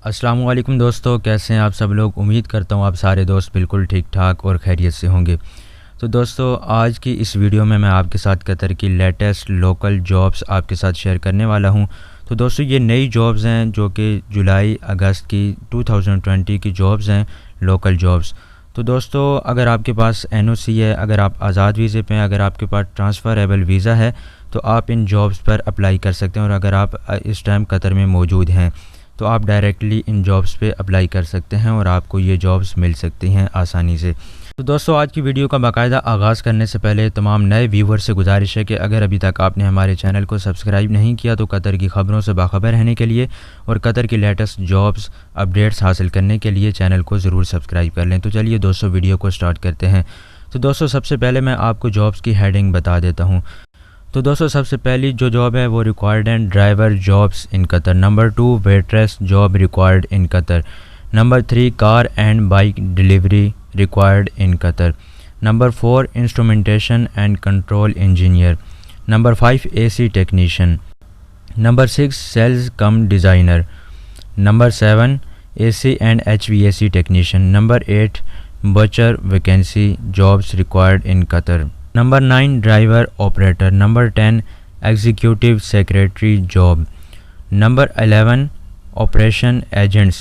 अस्सलामुअलैकुम दोस्तों, कैसे हैं आप सब लोग। उम्मीद करता हूँ आप सारे दोस्त बिल्कुल ठीक ठाक और खैरियत से होंगे। तो दोस्तों, आज की इस वीडियो में मैं आपके साथ कतर की लेटेस्ट लोकल जॉब्स आपके साथ शेयर करने वाला हूँ। तो दोस्तों, ये नई जॉब्स हैं जो कि जुलाई अगस्त की 2020 की जॉब्स हैं, लोकल जॉब्स। तो दोस्तों, अगर आपके पास एनओसी है, अगर आप आज़ाद वीज़े पे हैं, अगर आपके पास ट्रांसफ़रेबल वीज़ा है तो आप इन जॉब्स पर अप्लाई कर सकते हैं। और अगर आप इस टाइम कतर में मौजूद हैं तो आप डायरेक्टली इन जॉब्स पे अप्लाई कर सकते हैं और आपको ये जॉब्स मिल सकती हैं आसानी से। तो दोस्तों, आज की वीडियो का बाकायदा आगाज़ करने से पहले तमाम नए व्यूवर से गुजारिश है कि अगर अभी तक आपने हमारे चैनल को सब्सक्राइब नहीं किया तो कतर की ख़बरों से बाखबर रहने के लिए और कतर की लेटेस्ट जॉब्स अपडेट्स हासिल करने के लिए चैनल को ज़रूर सब्सक्राइब कर लें। तो चलिए दोस्तों, वीडियो को स्टार्ट करते हैं। तो दोस्तों, सबसे पहले मैं आपको जॉब्स की हेडिंग बता देता हूँ। तो दोस्तों, सबसे पहली जो जॉब है वो required and driver jobs in Qatar. Number 2 waitress job required in Qatar. Number 3 car and bike delivery required in Qatar. Number 4 instrumentation and control engineer. Number 5 AC technician. Number 6 sales cum designer. Number 7 AC and HVAC technician. Number 8 butcher vacancy jobs required in Qatar. Number 9 driver operator. Number 10 executive secretary job. Number 11 operation agents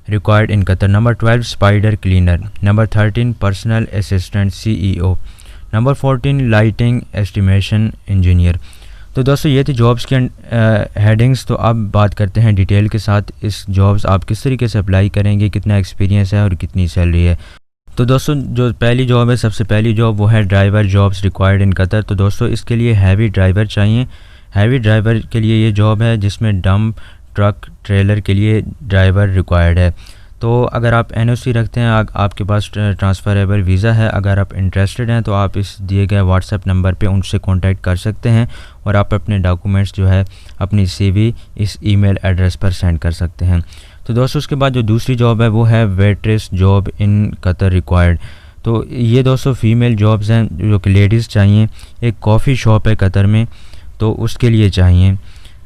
required in Qatar. Number 12 spider cleaner. Number 13 personal assistant CEO. Number 14 lighting estimation engineer. तो दोस्तों, ये थी jobs के headings. तो अब बात करते हैं डिटेल के साथ इस जॉब्स आप किस तरीके से अप्लाई करेंगे, कितना एक्सपीरियंस है और कितनी सैलरी है। तो दोस्तों, जो पहली जॉब है, सबसे पहली जॉब वो है driver jobs required in Qatar. तो दोस्तों, इसके लिए हैवी ड्राइवर चाहिए। हैवी ड्राइवर के लिए ये जॉब है जिसमें डंप ट्रक ट्रेलर के लिए ड्राइवर रिक्वायर्ड है। तो अगर आप एनओसी रखते हैं, आपके पास ट्रांसफ़रेबल वीज़ा है, अगर आप इंटरेस्टेड हैं तो आप इस दिए गए व्हाट्सएप नंबर पे उनसे कांटेक्ट कर सकते हैं और आप अपने डॉक्यूमेंट्स जो है अपनी सीवी इस ईमेल एड्रेस पर सेंड कर सकते हैं। तो दोस्तों, उसके बाद जो दूसरी जॉब है वो है waitress job in Qatar required. तो ये दोस्तों फ़ीमेल जॉब्स हैं जो कि लेडीज़ चाहिए। एक कॉफ़ी शॉप है कतर में, तो उसके लिए चाहिए।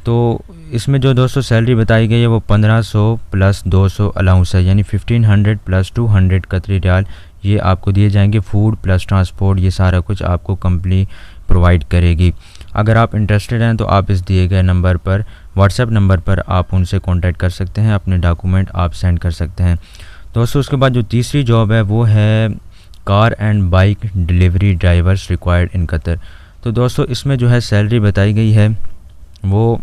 तो इसमें जो दोस्तों सैलरी बताई गई है वो 1500 प्लस 200 अलाउंस है, यानी 1500 प्लस 200 कतरी रियाल ये आपको दिए जाएंगे। फूड प्लस ट्रांसपोर्ट ये सारा कुछ आपको कंपनी प्रोवाइड करेगी। अगर आप इंटरेस्टेड हैं तो आप इस दिए गए नंबर पर, व्हाट्सएप नंबर पर आप उनसे कांटेक्ट कर सकते हैं, अपने डॉक्यूमेंट आप सेंड कर सकते हैं। दोस्तों, उसके बाद जो तीसरी जॉब है वो है car and bike delivery drivers required in Qatar. तो दोस्तों, इसमें जो है सैलरी बताई गई है वो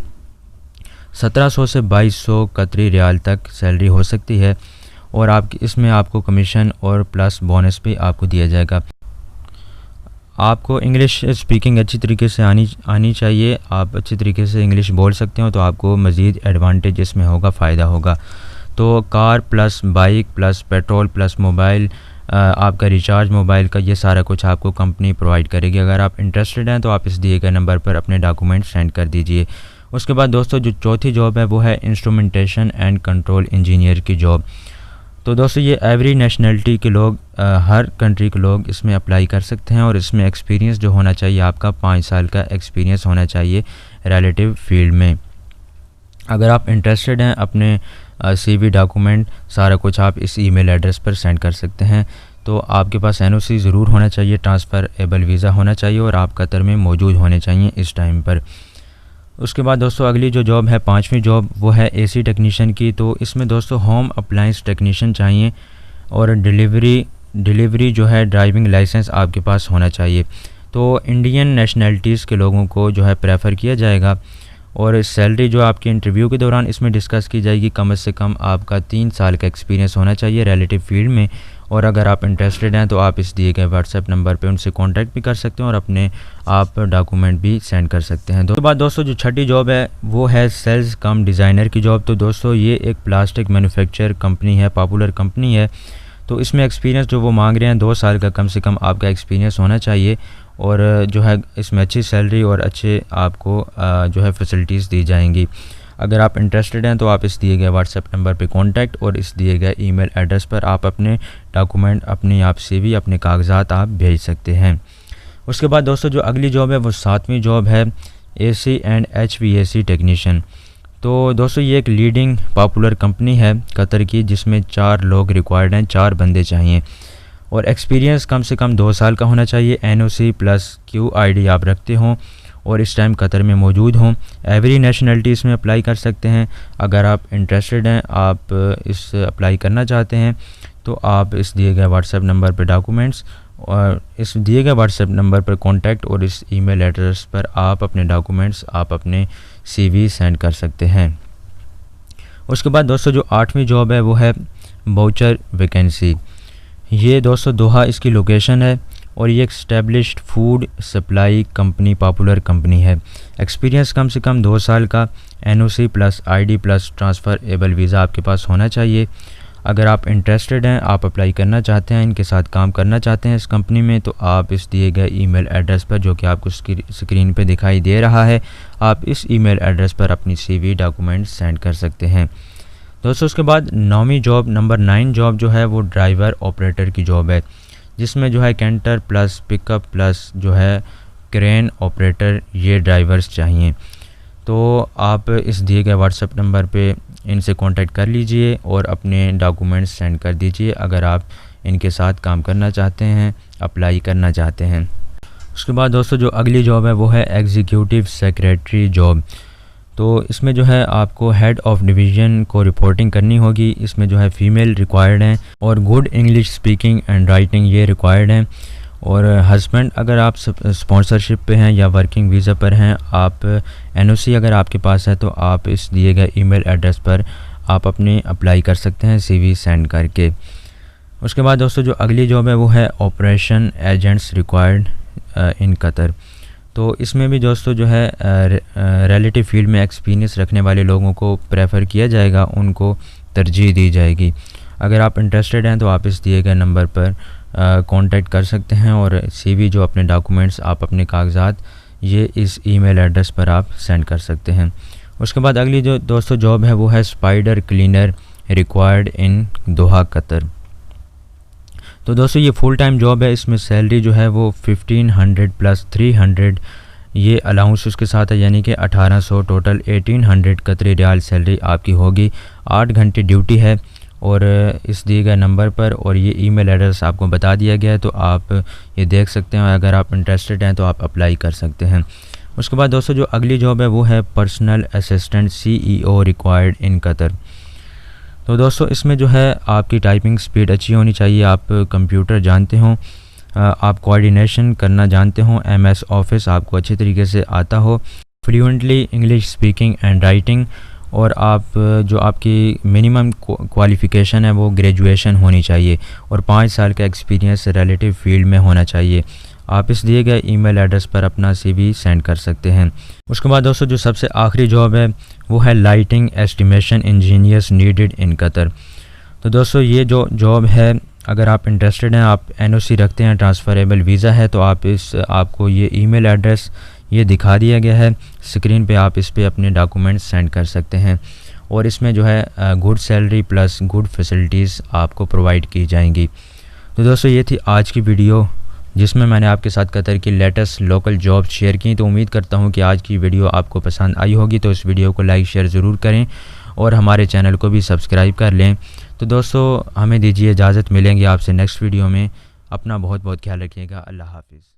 1700 से 2200 कतरी रियाल तक सैलरी हो सकती है और इसमें आपको कमीशन और प्लस बोनस भी आपको दिया जाएगा। आपको इंग्लिश स्पीकिंग अच्छी तरीके से आनी चाहिए। आप अच्छी तरीके से इंग्लिश बोल सकते हो तो आपको मज़ीद एडवांटेज इसमें होगा, फ़ायदा होगा। तो car plus bike plus petrol plus mobile, आपका रिचार्ज मोबाइल का, ये सारा कुछ आपको कंपनी प्रोवाइड करेगी। अगर आप इंटरेस्टेड हैं तो आप इस दिए गए नंबर पर अपने डॉक्यूमेंट सेंड कर दीजिए। उसके बाद दोस्तों, जो चौथी जॉब है वो है इंस्ट्रूमेंटेशन एंड कंट्रोल इंजीनियर की जॉब। तो दोस्तों, ये एवरी नेशनलिटी के लोग, हर कंट्री के लोग इसमें अप्लाई कर सकते हैं और इसमें एक्सपीरियंस जो होना चाहिए आपका 5 साल का एक्सपीरियंस होना चाहिए रिलेटिव फील्ड में। अगर आप इंटरेस्टेड हैं, अपने सीवी डॉक्यूमेंट सारा कुछ आप इस ईमेल एड्रेस पर सेंड कर सकते हैं। तो आपके पास एनओसी ज़रूर होना चाहिए, ट्रांसफ़रेबल वीज़ा होना चाहिए और आप कतर में मौजूद होने चाहिए इस टाइम पर। उसके बाद दोस्तों, अगली जो जॉब है, पांचवी जॉब, वो है एसी टेक्नीशियन की। तो इसमें दोस्तों होम अप्लायंस टेक्नीशियन चाहिए और डिलीवरी जो है ड्राइविंग लाइसेंस आपके पास होना चाहिए। तो इंडियन नेशनलिटीज़ के लोगों को जो है प्रेफर किया जाएगा और सैलरी जो आपके इंटरव्यू के दौरान इसमें डिस्कस की जाएगी। कम से कम आपका 3 साल का एक्सपीरियंस होना चाहिए रिलेटिव फील्ड में। और अगर आप इंटरेस्टेड हैं तो आप इस दिए गए व्हाट्सएप नंबर पे उनसे कांटेक्ट भी कर सकते हैं और अपने आप डॉक्यूमेंट भी सेंड कर सकते हैं। तो बाद दोस्तों, जो छठी जॉब है वो है सेल्स कम डिज़ाइनर की जॉब। तो दोस्तों, ये एक प्लास्टिक मैन्युफैक्चर कंपनी है, पॉपुलर कंपनी है। तो इसमें एक्सपीरियंस जो वो मांग रहे हैं 2 साल का कम से कम आपका एक्सपीरियंस होना चाहिए और जो है इसमें अच्छी सैलरी और अच्छे आपको जो है फैसिलिटीज़ दी जाएंगी। अगर आप इंटरेस्टेड हैं तो आप इस दिए गए व्हाट्सएप नंबर पे कांटेक्ट और इस दिए गए ईमेल एड्रेस पर आप अपने डॉक्यूमेंट, अपनी आप सीवी, अपने कागजात आप भेज सकते हैं। उसके बाद दोस्तों, जो अगली जॉब है वो 7वीं जॉब है एसी एंड एचवीएसी टेक्नीशियन। तो दोस्तों ये एक लीडिंग पॉपुलर कंपनी है कतर की, जिसमें 4 लोग रिक्वायर्ड हैं, 4 बंदे चाहिए और एक्सपीरियंस कम से कम 2 साल का होना चाहिए। NOC प्लस QID आप रखते हों और इस टाइम कतर में मौजूद हों। एवरी नेशनलिटी इसमें अप्लाई कर सकते हैं। अगर आप इंटरेस्टेड हैं, आप इस अप्लाई करना चाहते हैं, तो आप इस दिए गए व्हाट्सएप नंबर पर डॉक्यूमेंट्स और इस दिए गए व्हाट्सएप नंबर पर कॉन्टैक्ट और इस ईमेल एड्रेस पर आप अपने डॉक्यूमेंट्स, आप अपने CV सेंड कर सकते हैं। उसके बाद दोस्तों जो 8वीं जॉब है वो है वाउचर वैकेंसी। ये दोस्तों दोहा इसकी लोकेशन है और ये एक established food supply company, popular company है। एक्सपीरियंस कम से कम 2 साल का, NOC plus ID plus transferable visa आपके पास होना चाहिए। अगर आप इंटरेस्टेड हैं, आप अप्लाई करना चाहते हैं, इनके साथ काम करना चाहते हैं इस कंपनी में, तो आप इस दिए गए ईमेल एड्रेस पर, जो कि आपको स्क्रीन पे दिखाई दे रहा है, आप इस ईमेल एड्रेस पर अपनी CV डॉक्यूमेंट्स सेंड कर सकते हैं। दोस्तों उसके बाद 9वीं जॉब, नंबर 9 जॉब जो है वो ड्राइवर ऑपरेटर की जॉब है, जिसमें जो है कैंटर प्लस पिकअप प्लस जो है क्रेन ऑपरेटर, ये ड्राइवर्स चाहिए। तो आप इस दिए गए व्हाट्सएप नंबर पे इनसे कांटेक्ट कर लीजिए और अपने डॉक्यूमेंट्स सेंड कर दीजिए अगर आप इनके साथ काम करना चाहते हैं, अप्लाई करना चाहते हैं। उसके बाद दोस्तों जो अगली जॉब है वो है एग्जीक्यूटिव सेक्रेटरी जॉब। तो इसमें जो है आपको हेड ऑफ़ डिवीज़न को रिपोर्टिंग करनी होगी। इसमें जो है फ़ीमेल रिक्वायर्ड हैं और good English speaking and writing ये रिक्वायर्ड हैं। और हस्बैंड अगर आप स्पॉन्सरशिप पे हैं या वर्किंग वीज़ा पर हैं, आप NOC अगर आपके पास है, तो आप इस दिए गए ईमेल एड्रेस पर आप अपने अप्लाई कर सकते हैं CV सेंड करके। उसके बाद दोस्तों जो अगली जॉब है वो है operation agents required in Qatar. तो इसमें भी दोस्तों जो है रिलेटिव फील्ड में एक्सपीरियंस रखने वाले लोगों को प्रेफर किया जाएगा, उनको तरजीह दी जाएगी। अगर आप इंटरेस्टेड हैं तो आप इस दिए गए नंबर पर कांटेक्ट कर सकते हैं और CV जो अपने डॉक्यूमेंट्स, आप अपने कागजात, ये इस ईमेल एड्रेस पर आप सेंड कर सकते हैं। उसके बाद अगली जो दोस्तों जॉब है वो है spider cleaner required in Doha Qatar. तो दोस्तों ये फुल टाइम जॉब है। इसमें सैलरी जो है वो 1500 प्लस 300 ये अलाउंस उसके साथ है, यानी कि 1800, टोटल 1800 कतरी रियाल सैलरी आपकी होगी। 8 घंटे ड्यूटी है और इस दिए गए नंबर पर, और ये ईमेल एड्रेस आपको बता दिया गया है, तो आप ये देख सकते हैं। अगर आप इंटरेस्टेड हैं तो आप अप्लाई कर सकते हैं। उसके बाद दोस्तों जो अगली जॉब है वो है personal assistant CEO required in Qatar. तो दोस्तों इसमें जो है आपकी टाइपिंग स्पीड अच्छी होनी चाहिए, आप कंप्यूटर जानते हों, आप कोऑर्डिनेशन करना जानते हों, MS ऑफिस आपको अच्छे तरीके से आता हो, fluently English speaking and writing, और आप जो आपकी मिनिमम क्वालिफ़िकेशन है वो ग्रेजुएशन होनी चाहिए और 5 साल का एक्सपीरियंस रिलेटिव फील्ड में होना चाहिए। आप इस दिए गए ईमेल एड्रेस पर अपना CV सेंड कर सकते हैं। उसके बाद दोस्तों जो सबसे आखिरी जॉब है वो है lighting estimation engineers needed in Qatar. तो दोस्तों ये जो जॉब है, अगर आप इंटरेस्टेड हैं, आप NOC रखते हैं, ट्रांसफ़रेबल वीज़ा है, तो आप आपको ये ईमेल एड्रेस ये दिखा दिया गया है स्क्रीन पे, आप इस पे अपने डॉक्यूमेंट्स सेंड कर सकते हैं और इसमें जो है good salary plus good facilities आपको प्रोवाइड की जाएंगी। तो दोस्तों ये थी आज की वीडियो, जिसमें मैंने आपके साथ कतर की लेटेस्ट लोकल जॉब शेयर की। तो उम्मीद करता हूँ कि आज की वीडियो आपको पसंद आई होगी। तो इस वीडियो को लाइक शेयर ज़रूर करें और हमारे चैनल को भी सब्सक्राइब कर लें। तो दोस्तों हमें दीजिए इजाज़त, मिलेंगे आपसे नेक्स्ट वीडियो में। अपना बहुत बहुत ख्याल रखिएगा। अल्लाह हाफिज़।